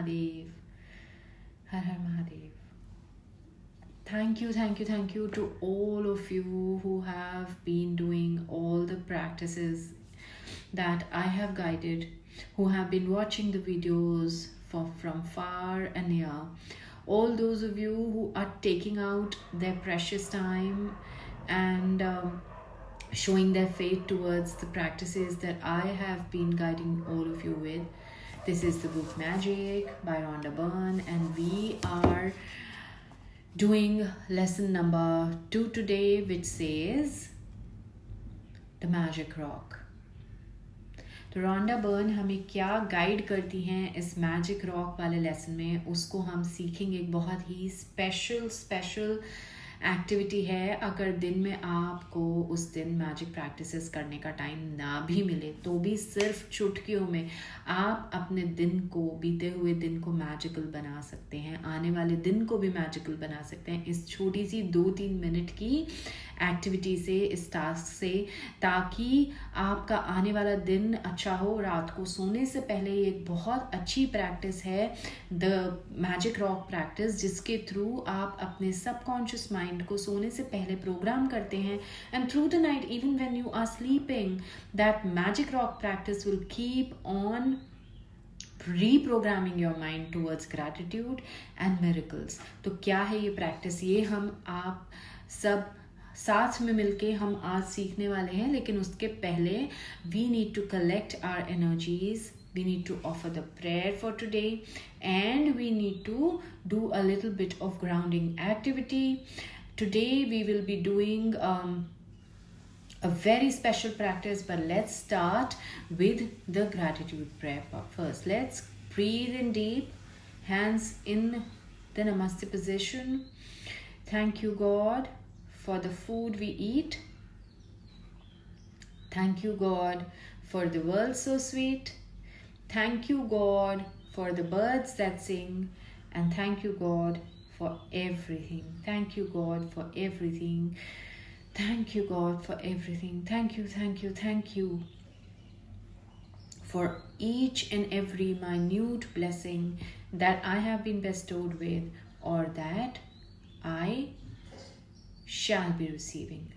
Mahadev. Har Har Mahadev. Thank you to all of you who have been doing all the practices that I have guided, who have been watching the videos from far and near. All those of you who are taking out their precious time and showing their faith towards the practices that I have been guiding all of you with. This is the book Magic by Rhonda Byrne, and we are doing lesson number 2 today, which says the magic rock. तो Rhonda burn हमें क्या guide करती हैं इस magic rock वाले lesson में, उसको हम सीखेंगे. एक बहुत ही स्पेशल एक्टिविटी है. अगर दिन में आपको उस दिन मैजिक प्रैक्टिसेस करने का टाइम ना भी मिले तो भी सिर्फ चुटकियों में आप अपने दिन को, बीते हुए दिन को मैजिकल बना सकते हैं, आने वाले दिन को भी मैजिकल बना सकते हैं इस छोटी सी 2-3 मिनट की एक्टिविटी से, इस टास्क से, ताकि आपका आने वाला दिन अच्छा हो. रात को सोने से पहले एक बहुत अच्छी प्रैक्टिस है द मैजिक रॉक प्रैक्टिस, जिसके थ्रू आप अपने सबकॉन्शियस माइंड को सोने से पहले प्रोग्राम करते हैं. And through the night, even when you are sleeping, that magic rock practice will keep on reprogramming your mind towards gratitude and miracles. तो क्या है ये प्रैक्टिस? ये हम आप सब साथ में मिलके हम आज सीखने वाले हैं. लेकिन उसके पहले we need to collect our energies, we need to offer the prayer for today, and we need to do a little bit of grounding activity. Today we will be doing a very special practice, but let's start with the gratitude prayer first. Let's breathe in deep, hands in the namaste position. Thank you, God, for the food we eat. Thank you, God, for the world so sweet. Thank you, God, for the birds that sing. And thank you, God, for everything. Thank you, God, for everything. Thank you, God, for everything. Thank you for each and every minute blessing that I have been bestowed with, or that I shall be receiving.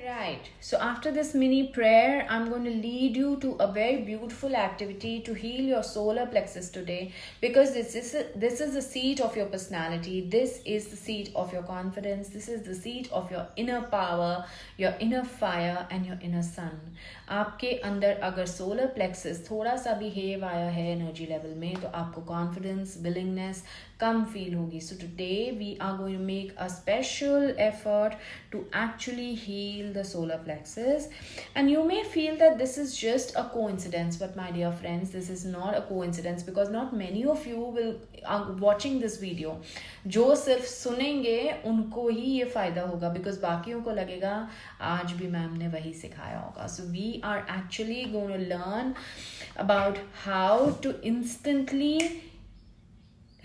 Right, so after this mini prayer, I'm going to lead you to a very beautiful activity to heal your solar plexus today, because this is the seat of your personality, this is the seat of your confidence, this is the seat of your inner power, your inner fire and your inner sun. आपके अंदर अगर solar plexus थोड़ा सा भी have आया है energy level में, तो आपको कॉन्फिडेंस, विलिंगनेस कम फील होगी. So today we are going to make a special effort to actually heal the solar plexus. And you may feel that this is just a coincidence, but my dear friends, this is not a coincidence, because not many of you will are watching this video. जो सिर्फ सुनेंगे उनको ही ये फायदा होगा, because बाकियों को लगेगा आज भी मैम ने वही सिखाया होगा. So we are actually going to learn about how to instantly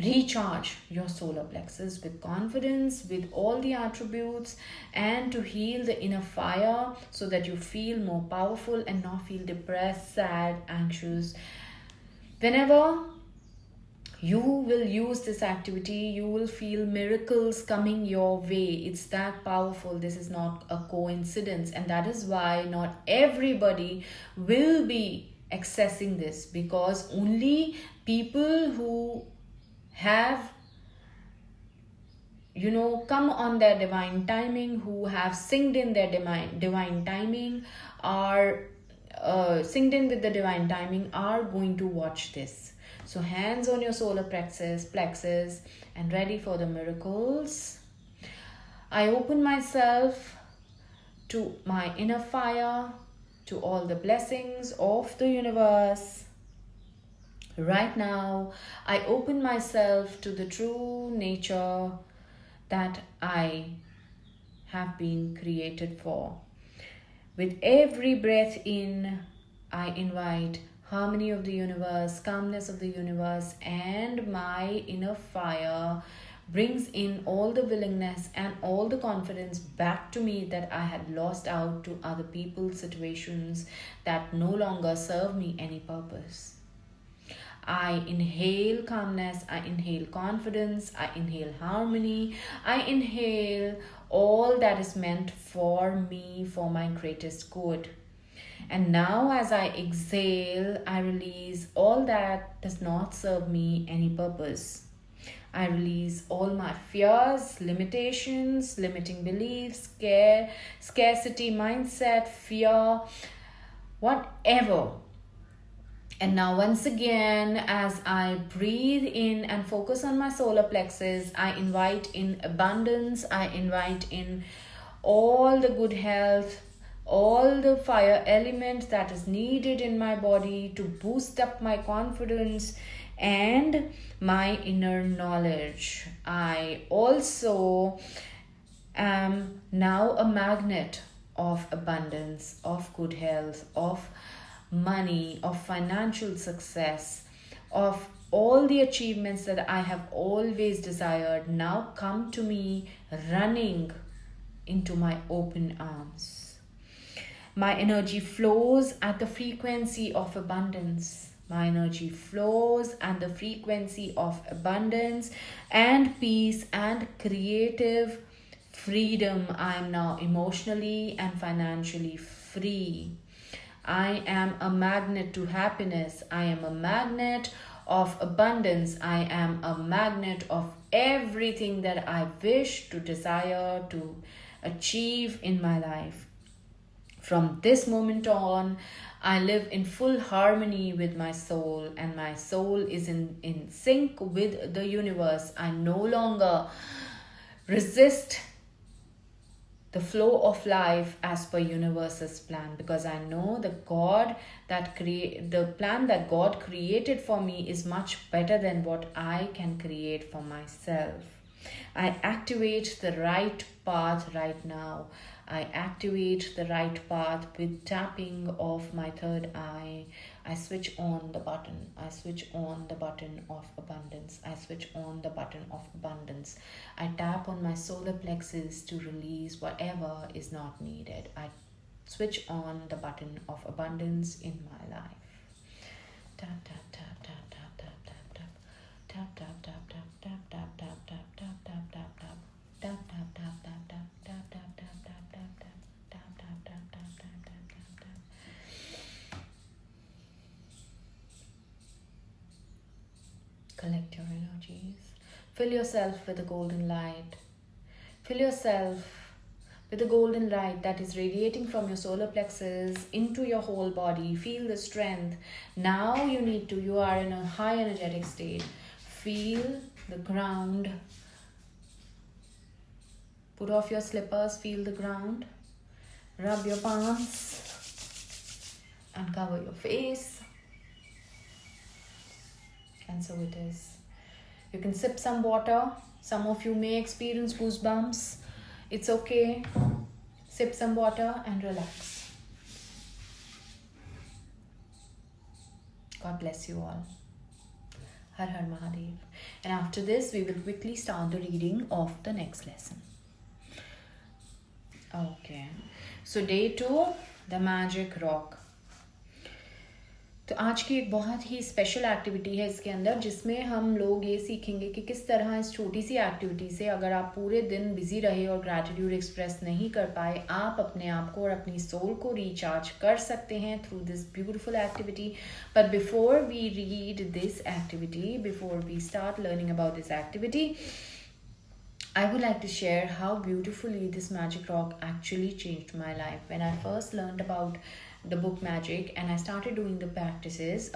recharge your solar plexus with confidence, with all the attributes, and to heal the inner fire so that you feel more powerful and not feel depressed, sad, anxious. Whenever you will use this activity, you will feel miracles coming your way. It's that powerful. This is not a coincidence, and that is why not everybody will be accessing this, because only people who have come on their divine timing, who have synced in their divine timing, are synced in with the divine timing, are going to watch this. So hands on your solar plexus and ready for the miracles. I open myself to my inner fire, to all the blessings of the universe. Right now, I open myself to the true nature that I have been created for. With every breath in, I invite harmony of the universe, calmness of the universe, and my inner fire brings in all the willingness and all the confidence back to me that I had lost out to other people's situations that no longer serve me any purpose. I inhale calmness, I inhale confidence, I inhale harmony, I inhale all that is meant for me for my greatest good. And now, as I exhale, I release all that does not serve me any purpose. I release all my fears, limitations, limiting beliefs, scarcity mindset, fear, whatever. And now, once again, as I breathe in and focus on my solar plexus, I invite in abundance, I invite in all the good health, all the fire element that is needed in my body to boost up my confidence and my inner knowledge. I also am now a magnet of abundance, of good health, of money, of financial success, of all the achievements that I have always desired now come to me running into my open arms. My energy flows at the frequency of abundance. My energy flows at the frequency of abundance and peace and creative freedom. I am now emotionally and financially free. I am a magnet to happiness. I am a magnet of abundance. I am a magnet of everything that I wish to desire to achieve in my life. From this moment on, I live in full harmony with my soul, and my soul is in sync with the universe. I no longer resist the flow of life as per universe's plan, because I know the plan that God created for me is much better than what I can create for myself. I activate the right path right now. I activate the right path with tapping of my third eye. I switch on the button. I switch on the button of abundance. I switch on the button of abundance. I tap on my solar plexus to release whatever is not needed. I switch on the button of abundance in my life. Tap, tap, tap, tap, tap, tap, tap, tap. Tap, tap, tap, tap, tap, tap, tap, tap, tap, tap, tap, tap. Tap, tap, tap, tap, tap, tap, tap, tap, tap, tap, tap. Tap, tap, tap, tap, tap, tap, tap, tap. Collect your energies. Fill yourself with the golden light. Fill yourself with the golden light that is radiating from your solar plexus into your whole body. Feel the strength. Now you are in a high energetic state. Feel the ground. Put off your slippers, feel the ground. Rub your palms and cover your face. And so it is. You can sip some water. Some of you may experience goosebumps. It's okay. Sip some water and relax. God bless you all. Har Har Mahadev. And after this, we will quickly start the reading of the next lesson. Okay. So day 2, the magic rock. तो आज की एक बहुत ही special activity है इसके अंदर, जिसमें हम लोग ये सीखेंगे कि किस तरह इस छोटी सी एक्टिविटी से, अगर आप पूरे दिन बिजी रहे और ग्रैटिट्यूड एक्सप्रेस नहीं कर पाए, आप अपने आप को और अपनी सोल को रिचार्ज कर सकते हैं through this beautiful activity. But before we read this activity, before we start learning about this activity, I would like to share how beautifully this magic rock actually changed my life. When I first learned about the book Magic and I started doing the practices,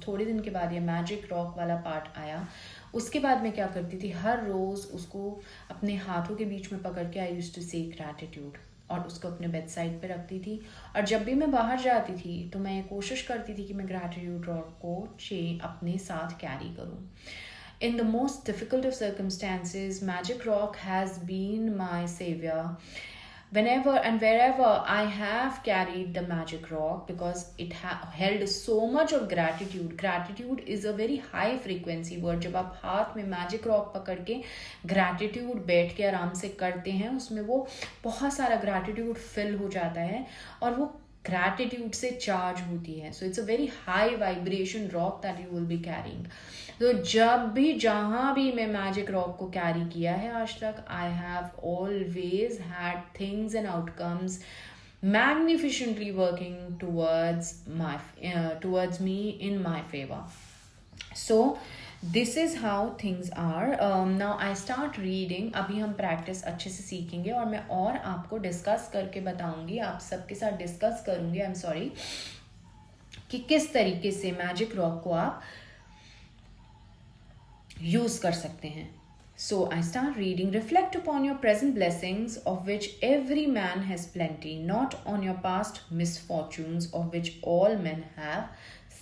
थोड़े दिन के बाद ये magic rock वाला part आया. उसके बाद मैं क्या करती थी, हर रोज़ उसको अपने हाथों के बीच में पकड़ के I used to say gratitude और उसको अपने बेड साइड पे रखती थी. और जब भी मैं बाहर जाती थी तो मैं कोशिश करती थी कि मैं gratitude rock को अपने साथ कैरी करूँ. In the most difficult of circumstances, Magic Rock has been my savior. whenever and wherever I have carried the magic rock, because it held so much of gratitude. Gratitude is a very high frequency word. जब आप हाथ में magic rock पकड़ के gratitude बैठ के आराम से करते हैं, उसमें वो बहुत सारा gratitude fill हो जाता है और वो gratitude से charge होती है. So it's a very high vibration rock that you will be carrying. तो जब भी जहाँ भी मैं मैजिक रॉक को कैरी किया है आज तक, I have always had things and outcomes magnificently working towards me in my favor. So this is how things are. Now I start reading. अभी हम प्रैक्टिस अच्छे से सीखेंगे और मैं और आपको डिस्कस करके बताऊंगी, आप सबके साथ डिस्कस करूंगी, आई एम सॉरी, कि किस तरीके से मैजिक रॉक को आप यूज कर सकते हैं. So I start reading. Reflect upon your present blessings, of which every man has plenty, not on your past misfortunes, of which all men have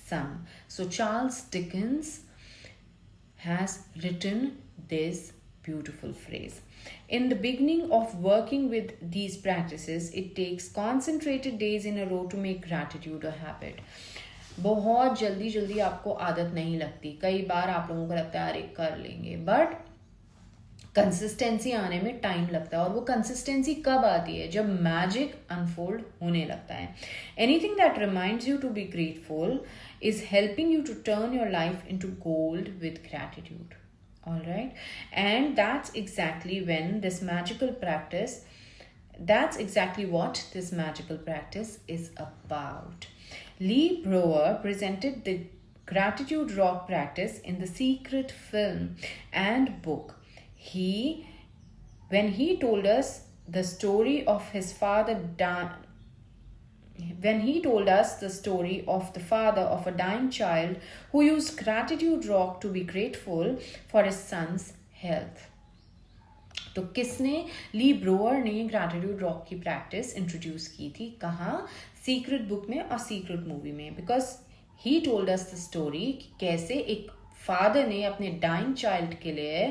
some. So Charles Dickens has written this beautiful phrase. In the beginning of working with these practices, it takes concentrated days in a row to make gratitude a habit. बहुत जल्दी जल्दी आपको आदत नहीं लगती. कई बार आप लोगों को लगता है अरे कर लेंगे, बट कंसिस्टेंसी आने में टाइम लगता है. और वो कंसिस्टेंसी कब आती है? जब मैजिक अनफोल्ड होने लगता है. Anything that reminds you to be grateful is helping you to turn your life into gold with gratitude. All right, and that's exactly what this magical practice is about. Lee Brower presented the gratitude rock practice in The Secret film and book. When he told us the story of his father when he told us the story of the father of a dying child who used gratitude rock to be grateful for his son's health. तो किसने? ली ब्रोअर ने gratitude rock की practice introduce की थी. कहाँ? Secret book में और secret movie में. Because he told us the story कि कैसे एक फादर ने अपने डाइंग चाइल्ड के लिए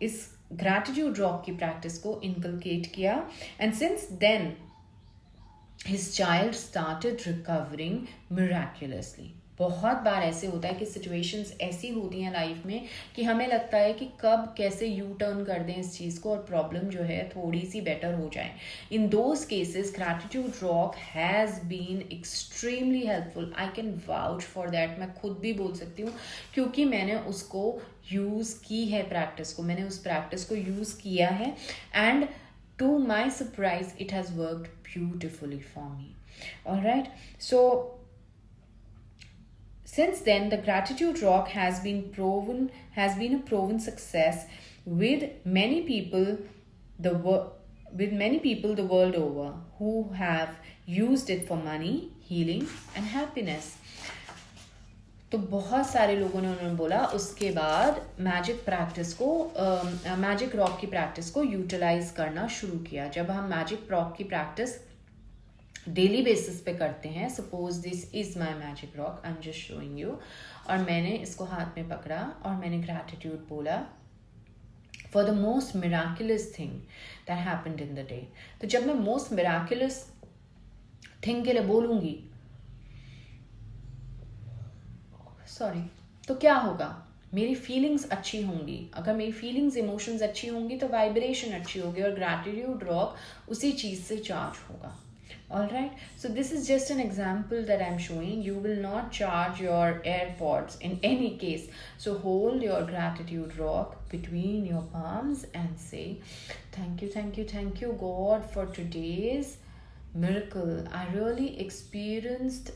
इस ग्रैटिट्यूड रॉक की प्रैक्टिस को इनकलकेट किया. And since then his child started recovering miraculously. बहुत बार ऐसे होता है कि सिचुएशंस ऐसी होती हैं लाइफ में कि हमें लगता है कि कब कैसे यू टर्न कर दें इस चीज़ को और प्रॉब्लम जो है थोड़ी सी बेटर हो जाए. In those cases gratitude rock has been extremely helpful. I can vouch for that. मैं खुद भी बोल सकती हूँ क्योंकि मैंने उसको यूज़ की है. मैंने उस प्रैक्टिस को यूज़ किया है and to my surprise it has worked beautifully for me. All right, so since then the gratitude rock has been a proven success with many people the world over who have used it for money, healing and happiness. तो बहुत सारे लोगों ने उन्होंने बोला उसके बाद magic rock की प्रैक्टिस को यूटिलाइज करना शुरू किया. जब हम मैजिक रॉक की प्रैक्टिस डेली बेसिस पे करते हैं, suppose this is my magic rock, I am just showing you, और मैंने इसको हाथ में पकड़ा और मैंने ग्रैटिट्यूड बोला for the most miraculous thing that happened in the day. तो जब मैं मोस्ट मिराकुलस थिंग के लिए बोलूंगी तो क्या होगा? मेरी फीलिंग्स अच्छी होंगी. अगर मेरी फीलिंग्स इमोशंस अच्छी होंगी तो वाइब्रेशन अच्छी होगी और ग्रैटिट्यूड रॉक उसी चीज़ से चार्ज होगा. All right, so this is just an example that I'm showing. You will not charge your AirPods in any case. So hold your gratitude rock between your palms and say, thank you God for today's miracle. I really experienced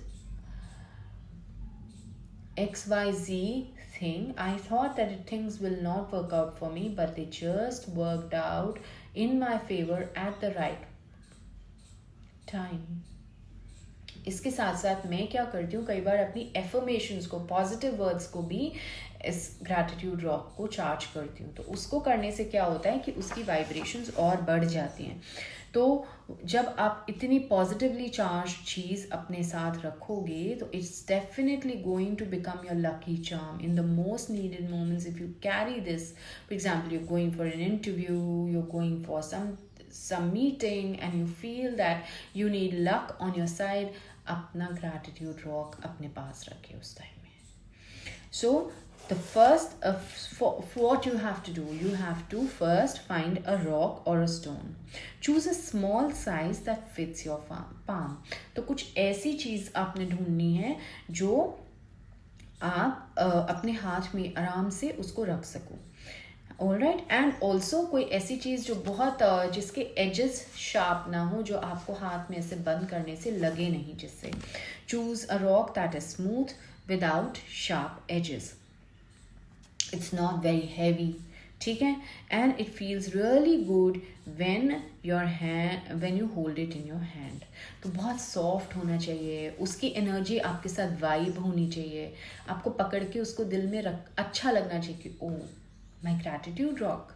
XYZ thing. I thought that things will not work out for me, but they just worked out in my favor at the right time. इसके साथ साथ मैं क्या करती हूँ, कई बार अपनी affirmations को, पॉजिटिव वर्ड्स को भी इस ग्रैटिट्यूड रॉक को चार्ज करती हूँ. तो उसको करने से क्या होता है कि उसकी वाइब्रेशंस और बढ़ जाती हैं. तो जब आप इतनी पॉजिटिवली चार्ज चीज़ अपने साथ रखोगे तो it's definitely going to become your lucky charm in the most needed moments. If you carry this, for example, you're going for an interview, you're going for some meeting and you feel that you need luck on your side, अपना gratitude rock अपने पास रखे उस time में. So the first for what you have to do, you have to first find a rock or a stone. Choose a small size that fits your palm. तो कुछ ऐसी चीज आपने ढूंढनी है जो आप अपने हाथ में आराम से उसको रख सको. ऑलराइट. एंड ऑल्सो कोई ऐसी चीज़ जो बहुत जिसके एजेस शार्प ना हो, जो आपको हाथ में ऐसे बंद करने से लगे नहीं, जिससे. Choose a rock that is smooth without sharp edges. It's not very heavy, ठीक है. And it feels really good when you hold it in your hand. तो बहुत सॉफ्ट होना चाहिए, उसकी एनर्जी आपके साथ वाइब होनी चाहिए, आपको पकड़ के उसको दिल में अच्छा लगना चाहिए कि ओ my gratitude rock.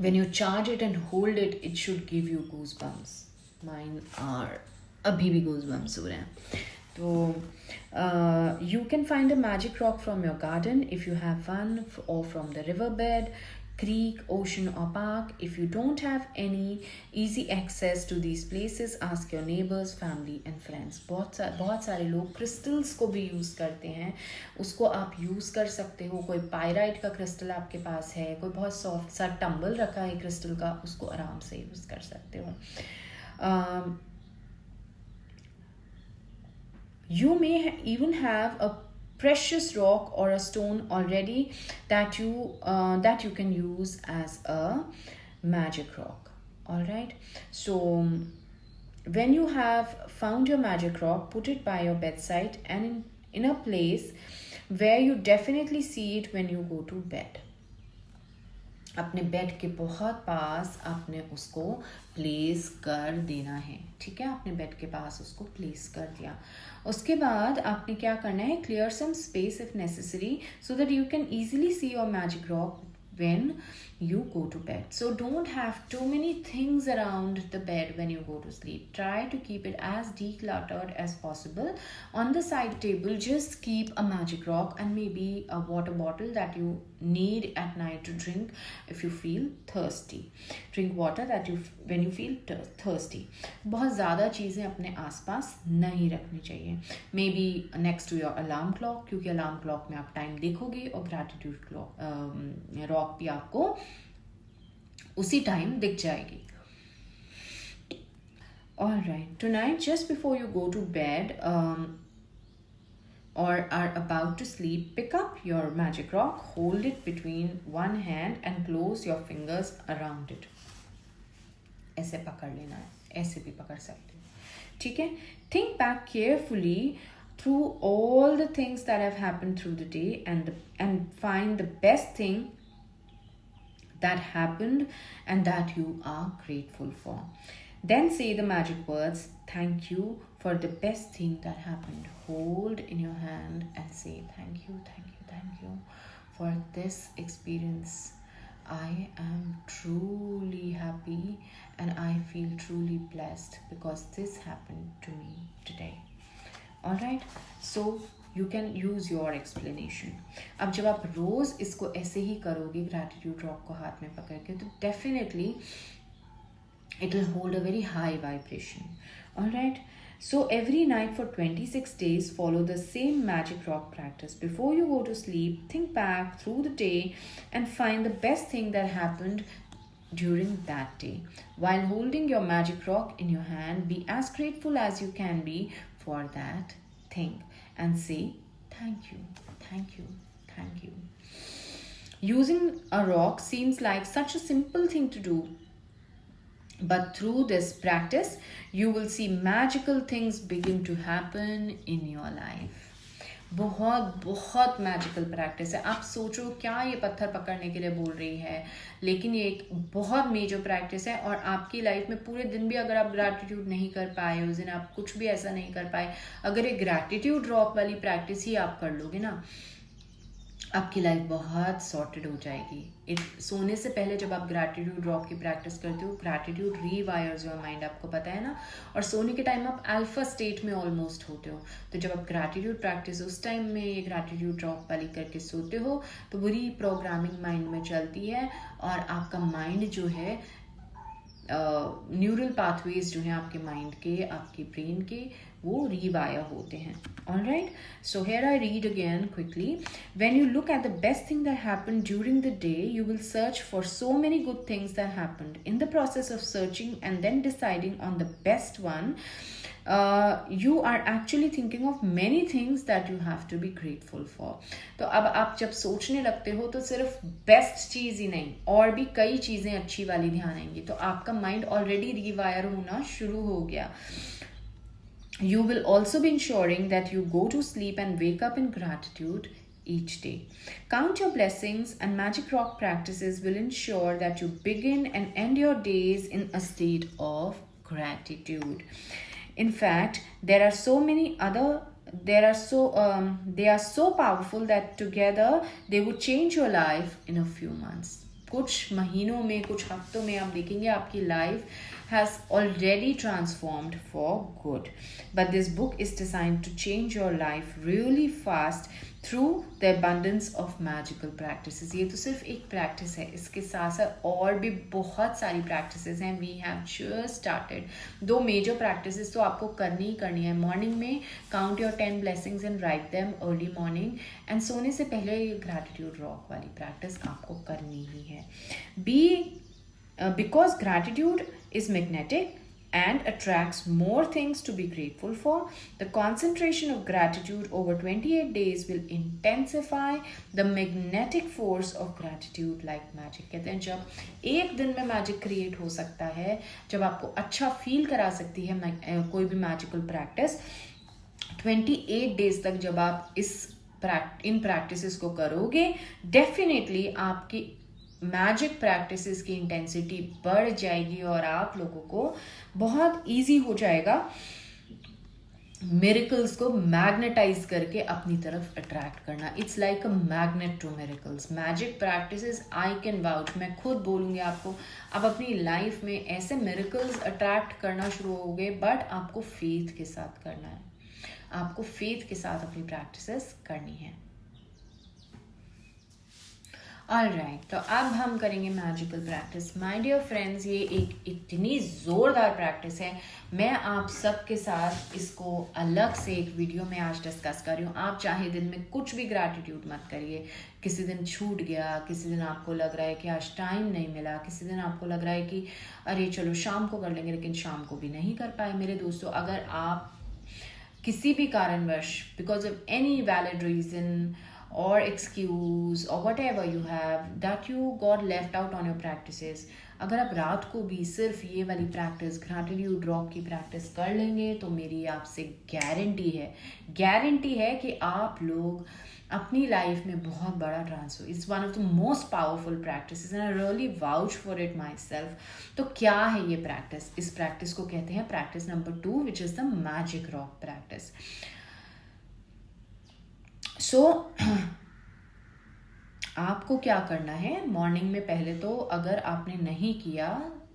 When you charge it and hold it, it should give you goosebumps. Mine are abhi bhi goosebumps ho rahe hain. So you can find a magic rock from your garden if you have one, or from the riverbed, creek, ocean or park. If you don't have any easy access to these places, ask your neighbors, family and friends. बहुत सारे लोग crystals को भी use करते हैं, उसको आप use कर सकते हो. कोई पायराइट का क्रिस्टल आपके पास है, कोई बहुत सॉफ्ट सा टंबल रखा है क्रिस्टल का, उसको आराम से यूज़ कर सकते हो. You may even have a precious rock or a stone already that you can use as a magic rock. All right. So when you have found your magic rock, put it by your bedside and in a place where you definitely see it when you go to bed. अपने bed के बहुत पास आपने उसको place कर देना है, ठीक है. आपने बेड के पास उसको प्लेस कर दिया. उसके बाद आपने क्या करना है, clear some space if necessary so that you can easily see your magic rock when you go to bed. So don't have too many things around the bed when you go to sleep. Try to keep it as decluttered as possible. On the side table, just keep a magic rock and maybe a water bottle that you need at night to drink if you feel thirsty. Drink water when you feel thirsty. बहुत ज़्यादा चीज़ें अपने आसपास नहीं रखनी चाहिए. Maybe next to your alarm clock, क्योंकि alarm clock में आप टाइम देखोगे और gratitude clock रॉक भी आपको उसी टाइम दिख जाएगी. All right. Tonight, just before you go to bed or are about to sleep, pick up your magic rock, hold it between one hand and close your fingers around it. ऐसे पकड़ लेना है, ऐसे भी पकड़ सकते हो, ठीक है. Think back carefully through all the things that have happened through the day and find the best thing that happened and that you are grateful for. Then say the magic words, thank you for the best thing that happened. Hold in your hand and say thank you for this experience. I am truly happy and I feel truly blessed because this happened to me today. All right. So you can use your explanation. अब जब आप रोज इसको ऐसे ही करोगे, gratitude rock को हाथ में पकड़ के, तो definitely it will hold a very high vibration. All right. So every night for 26 days, follow the same magic rock practice. Before you go to sleep, think back through the day and find the best thing that happened during that day. While holding your magic rock in your hand, be as grateful as you can be for that thing and say thank you. Using a rock seems like such a simple thing to do, but through this practice you will see magical things begin to happen in your life. बहुत magical practice है. आप सोचो क्या ये पत्थर पकड़ने के लिए बोल रही है, लेकिन ये एक बहुत मेजर प्रैक्टिस है. और आपकी लाइफ में पूरे दिन भी अगर आप ग्रैटिट्यूड नहीं कर पाए, उस दिन आप कुछ भी ऐसा नहीं कर पाए, अगर ये ग्रैटिट्यूड रॉक वाली प्रैक्टिस ही आप कर लोगे ना, आपकी लाइफ बहुत सॉर्टेड हो जाएगी। सोने से पहले जब आप ग्रैटिट्यूड रॉक की प्रैक्टिस करते हो, ग्रैटिट्यूड रीवायर्स योर माइंड, आपको पता है ना। और सोने के टाइम आप अल्फा स्टेट में ऑलमोस्ट होते हो, तो जब आप ग्रैटिट्यूड प्रैक्टिस उस टाइम में ये ग्रैटिट्यूड रॉक वाली करके सोते हो तो बुरी प्रोग्रामिंग माइंड में चलती है और आपका माइंड जो है, न्यूरल पाथवेज जो हैं आपके माइंड के, आपके ब्रेन के, वो रीवायर होते हैं। Alright, so here I read again quickly. When you look at the best thing that happened during the day, you will search for so many good things that happened. In the process of searching and then deciding on the best one, you are actually thinking of many things that you have to be grateful for. तो अब आप जब सोचने लगते हो तो सिर्फ best चीज़ ही नहीं, और भी कई चीज़ें अच्छी वाली ध्यान आएंगी, तो आपका माइंड ऑलरेडी रीवायर होना शुरू हो गया। You will also be ensuring that you go to sleep and wake up in gratitude each day. Count your blessings, and Magic Rock practices will ensure that you begin and end your days in a state of gratitude. In fact, they are so powerful that together they would change your life in a few months. कुछ महीनों में, कुछ हफ्तों में आप देखेंगे आपकी life has already transformed for good. But this book is designed to change your life really fast through the abundance of magical practices. ये तो सिर्फ एक प्रैक्टिस है, इसके साथ साथ और भी बहुत सारी प्रैक्टिसेस हैं। We have just started. 2 major practices तो आपको करनी ही करनी है। मॉर्निंग में count your 10 blessings and write them early morning, and सोने से पहले ये ग्रैटिट्यूड रॉक वाली प्रैक्टिस आपको करनी ही है। Because gratitude is magnetic and attracts more things to be grateful for, the concentration of gratitude over 28 days will intensify the magnetic force of gratitude like magic. कहते हैं जब एक दिन में मैजिक क्रिएट हो सकता है, जब आपको अच्छा फील करा सकती है कोई भी मैजिकल प्रैक्टिस, 28 डेज तक जब आप इन प्रैक्टिसेस को करोगे, डेफिनेटली आपकी मैजिक प्रैक्टिसेस की इंटेंसिटी बढ़ जाएगी और आप लोगों को बहुत इजी हो जाएगा मिरेकल्स को मैग्नेटाइज करके अपनी तरफ अट्रैक्ट करना। It's like a magnet to miracles. Magic practices, I can vouch, मैं खुद बोलूँगी आपको, आप अपनी लाइफ में ऐसे मिरेकल्स अट्रैक्ट करना शुरू होगे, बट आपको फेथ के साथ करना है, आपको फेथ के साथ अपनी प्रैक्टिसेस करनी है। ऑलराइट, तो अब हम करेंगे magical practice. My dear friends, ये एक इतनी ज़ोरदार प्रैक्टिस है, मैं आप सबके साथ इसको अलग से एक वीडियो में आज डिस्कस कर रही हूँ। आप चाहे दिन में कुछ भी ग्रैटिट्यूड मत करिए, किसी दिन छूट गया, किसी दिन आपको लग रहा है कि आज टाइम नहीं मिला, किसी दिन आपको लग रहा है कि अरे चलो शाम को कर लेंगे, लेकिन शाम को भी नहीं कर पाए। मेरे दोस्तों, अगर आप किसी भी कारणवश, because of any valid reason or excuse or whatever you have that you got left out on your practices, अगर आप रात को भी सिर्फ ये वाली प्रैक्टिस, ग्रैटिट्यूड रॉक की प्रैक्टिस कर लेंगे, तो मेरी आपसे गारंटी है कि आप लोग अपनी लाइफ में बहुत बड़ा transfer, it's one of the most powerful practices and I really vouch for it my self. तो क्या है ये प्रैक्टिस? इस प्रैक्टिस को कहते हैं practice number 2, which is the magic rock practice. So आपको क्या करना है, मॉर्निंग में पहले तो अगर आपने नहीं किया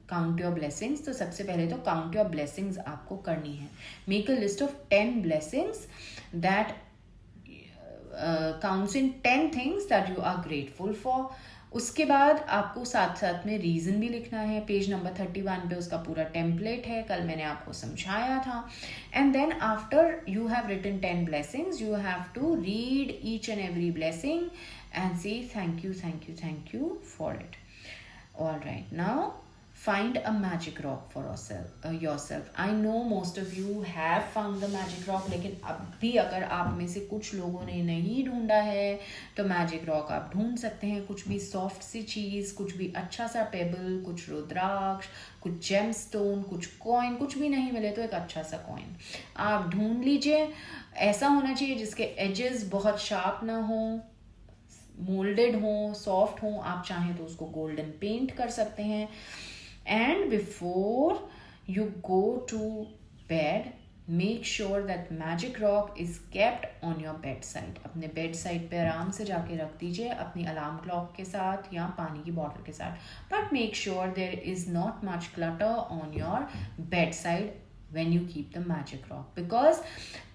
काउंट योर ब्लेसिंग्स, तो सबसे पहले तो काउंट योर ब्लेसिंग्स आपको करनी है। Make a list of 10 blessings that counts in 10 things that you are grateful for. उसके बाद आपको साथ साथ में रीज़न भी लिखना है। पेज नंबर 31 पे उसका पूरा टेम्पलेट है, कल मैंने आपको समझाया था। And then after you have written 10 blessings, you have to read each and every blessing and say thank you for it. All right, now find a magic rock for yourself. I know most of you have found the magic rock, लेकिन अब भी अगर आप में से कुछ लोगों ने नहीं ढूंढा है तो मैजिक रॉक आप ढूंढ सकते हैं। कुछ भी सॉफ्ट सी चीज़, कुछ भी अच्छा सा पेबल, कुछ रुद्राक्ष, कुछ जेम स्टोन, कुछ कॉइन, कुछ भी नहीं मिले तो एक अच्छा सा कॉइन आप ढूंढ लीजिए। ऐसा होना चाहिए जिसके एजेस बहुत शार्प ना हो, मोल्डेड हो, सॉफ्ट हो। आप चाहें तो उसको गोल्डन पेंट कर सकते हैं। And before you go to bed, make sure that magic rock is kept on your bed side. अपने बेड साइड पे आराम से जाके रख दीजिए अपनी अलार्म क्लॉक के साथ या पानी की बॉटल के साथ, but make sure there is not much clutter on your bed side when you keep the magic rock, because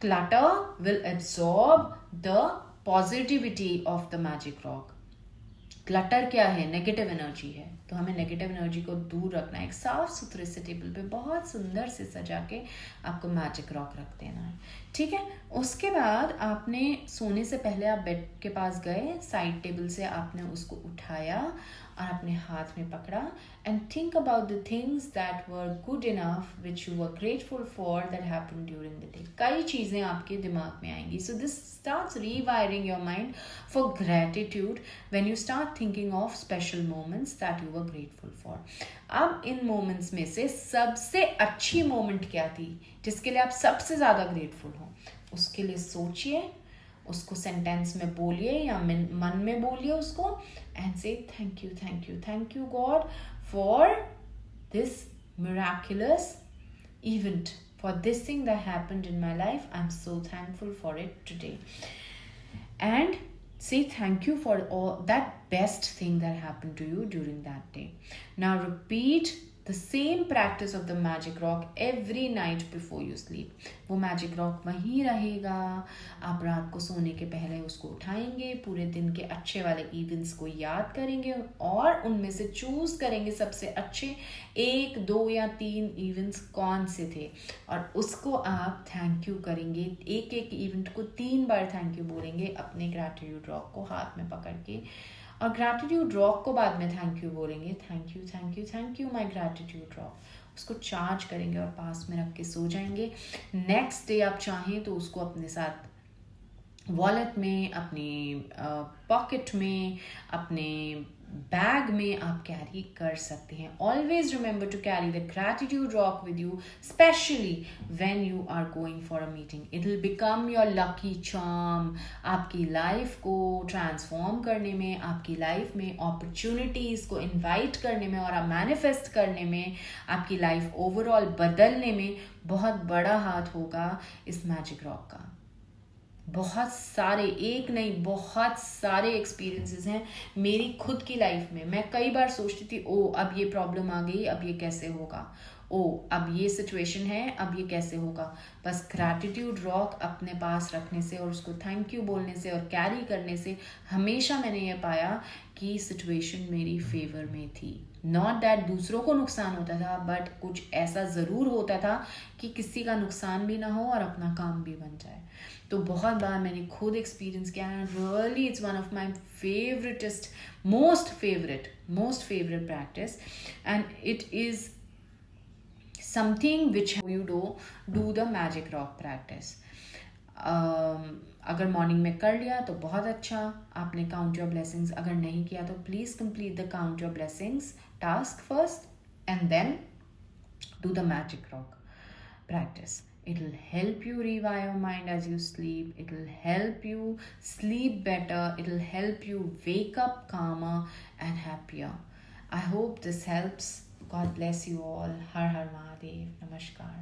clutter will absorb the positivity of the magic rock. Clutter क्या है? Negative energy है, तो हमें negative energy को दूर रखना है। एक साफ सुथरे से टेबल पे बहुत सुंदर से सजा के आपको मैजिक रॉक रख देना है, ठीक है। उसके बाद आपने सोने से पहले आप बेड के पास गए, साइड टेबल से आपने उसको उठाया और अपने हाथ में पकड़ा, and think about the things that were good enough which you were grateful for that happen during the day. कई चीज़ें आपके दिमाग में आएंगी। So this starts rewiring your mind for gratitude when you start thinking of special moments that you were grateful for. अब in moments में से सबसे अच्छी मोमेंट क्या थी जिसके लिए आप सबसे ज़्यादा ग्रेटफुल हो, उसके लिए सोचिए, उसको सेंटेंस में बोलिए या मन में बोलिए उसको, एंड से thank you God for this miraculous event, for this thing that happened in my life. I am so thankful for it today, and say thank you for all that best thing that happened to you during that day. Now repeat the same practice of the magic rock every night before you sleep. वो magic rock वहीं रहेगा, आप रात को सोने के पहले उसको उठाएंगे, पूरे दिन के अच्छे वाले इवेंट्स को याद करेंगे और उनमें से चूज करेंगे सबसे अच्छे 1, 2 या 3 इवेंट्स कौन से थे, और उसको आप थैंक यू करेंगे। एक एक इवेंट को 3 बार थैंक यू बोलेंगे अपने ग्रैटिट्यूड रॉक को हाथ में पकड़ के, और ग्रैटिट्यूड रॉक को बाद में थैंक यू बोलेंगे। Thank you my gratitude rock. उसको चार्ज करेंगे और पास में रख के सो जाएंगे। नेक्स्ट डे आप चाहें तो उसको अपने साथ वॉलेट में, अपने पॉकेट में, अपने बैग में आप कैरी कर सकते हैं। Always remember to carry the gratitude rock with you, specially when you are going for a meeting. It will become your lucky charm, आपकी लाइफ को ट्रांसफॉर्म करने में, आपकी लाइफ में अपॉर्चुनिटीज को इनवाइट करने में और मैनिफेस्ट करने में, आपकी लाइफ ओवरऑल बदलने में बहुत बड़ा हाथ होगा इस मैजिक रॉक का। बहुत सारे, एक नहीं बहुत सारे एक्सपीरियंसेस हैं मेरी खुद की लाइफ में। मैं कई बार सोचती थी ओ अब ये प्रॉब्लम आ गई, अब ये कैसे होगा, ओ अब ये सिचुएशन है, अब ये कैसे होगा। बस ग्रैटिट्यूड रॉक अपने पास रखने से और उसको थैंक यू बोलने से और कैरी करने से हमेशा मैंने ये पाया कि सिचुएशन मेरी फेवर में थी। नॉट दैट दूसरों को नुकसान होता था, बट कुछ ऐसा ज़रूर होता था कि किसी का नुकसान भी ना हो और अपना काम भी बन जाए। तो बहुत बार मैंने खुद एक्सपीरियंस किया है। Really it's one of my favouritest, most favourite practice, and it is something which you do the magic rock practice. अगर मॉर्निंग में कर लिया तो बहुत अच्छा, आपने काउंट योर ब्लेसिंग्स। अगर नहीं किया तो please complete the count your blessings task first and then do the magic rock practice. It will help you revive your mind as you sleep. It will help you sleep better. It will help you wake up calmer and happier. I hope this helps. God bless you all. Har Har Mahadev. Namaskar.